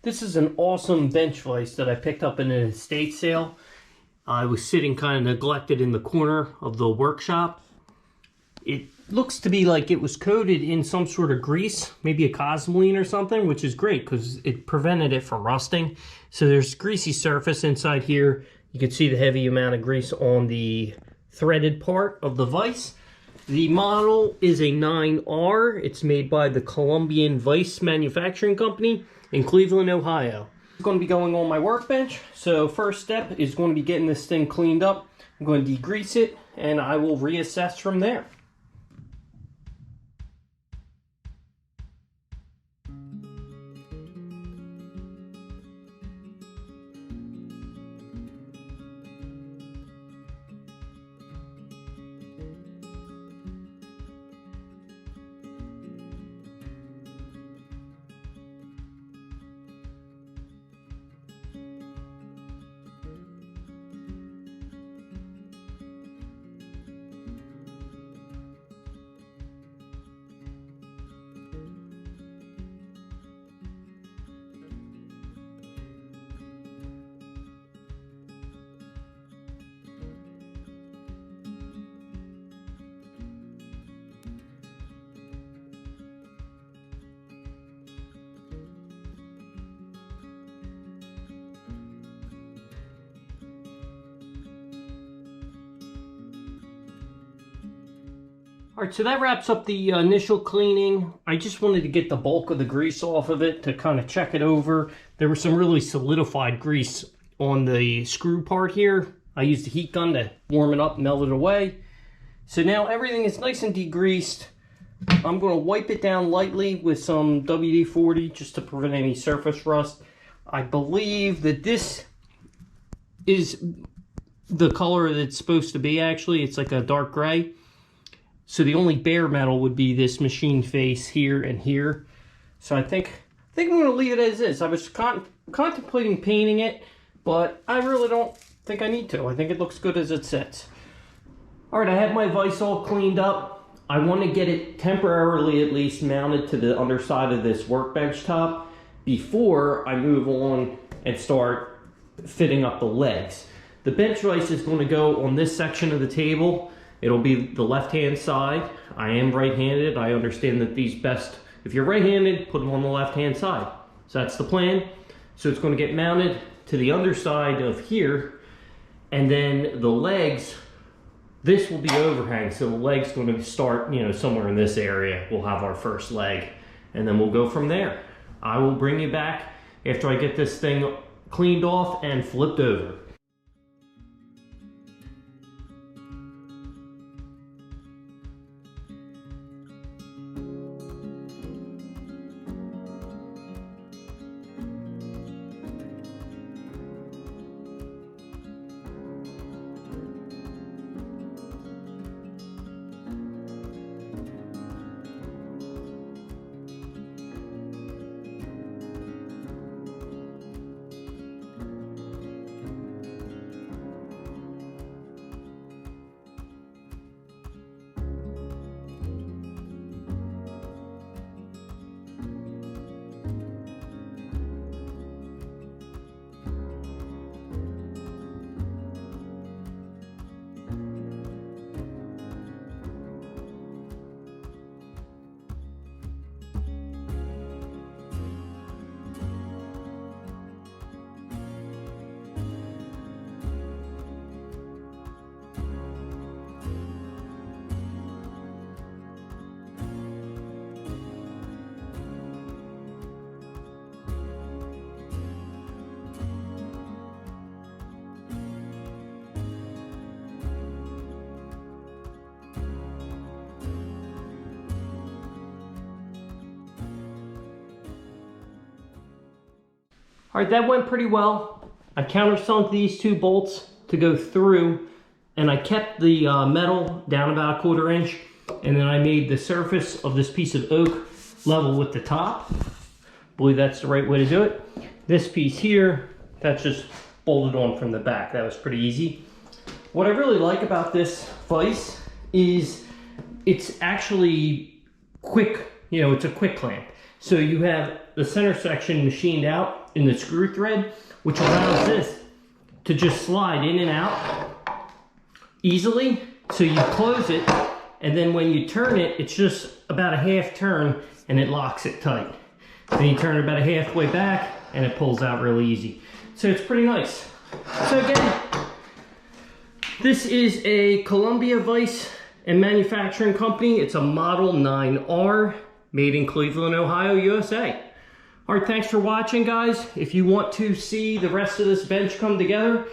This is an awesome bench vise that I picked up in an estate sale. I was sitting kind of neglected in the corner of the workshop. It looks to be like it was coated in some sort of grease, maybe a cosmoline or something, which is great because it prevented it from rusting. So there's greasy surface inside here. You can see the heavy amount of grease on the threaded part of the vise. The model is a 9R. It's made by the Columbian Vise Manufacturing Company in Cleveland, Ohio. It's going to be going on my workbench. So first step is going to be getting this thing cleaned up. I'm going to degrease it and I will reassess from there. Alright, so that wraps up the initial cleaning. I just wanted to get the bulk of the grease off of it to kind of check it over. There was some really solidified grease on the screw part here. I used the heat gun to warm it up, melt it away. So now everything is nice and degreased. I'm going to wipe it down lightly with some WD-40 just to prevent any surface rust. I believe that this is the color that it's supposed to be actually. It's like a dark gray. So the only bare metal would be this machine face here and here. So I think I'm going to leave it as is. I was contemplating painting it, but I really don't think I need to. I think it looks good as it sits. All right, I have my vise all cleaned up. I want to get it temporarily at least mounted to the underside of this workbench top before I move on and start fitting up the legs. The bench vise is going to go on this section of the table. It'll be the left-hand side. I am right-handed. I understand that these best, if you're right-handed, put them on the left-hand side. So that's the plan. So it's going to get mounted to the underside of here, and then the legs, this will be overhang. So the leg's going to start, somewhere in this area. We'll have our first leg, and then we'll go from there. I will bring you back after I get this thing cleaned off and flipped over. All right, that went pretty well. I countersunk these two bolts to go through, and I kept the metal down about 1/4 inch, and then I made the surface of this piece of oak level with the top. I believe that's the right way to do it. This piece here, that's just bolted on from the back. That was pretty easy. What I really like about this vise is it's actually quick, it's a quick clamp. So you have the center section machined out in the screw thread, which allows this to just slide in and out easily. So you close it, and then when you turn it, it's just about a half turn and it locks it tight. Then you turn it about a halfway back and it pulls out really easy. So it's pretty nice. So again, this is a Columbia Vise and Manufacturing Company. It's a Model 9R made in Cleveland, Ohio, USA. All right, thanks for watching, guys. If you want to see the rest of this bench come together,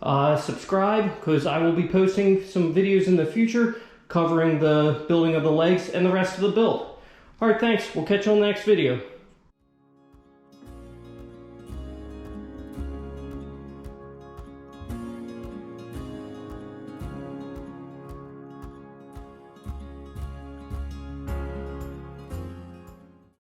subscribe, because I will be posting some videos in the future covering the building of the legs and the rest of the build. All right, thanks. We'll catch you on the next video.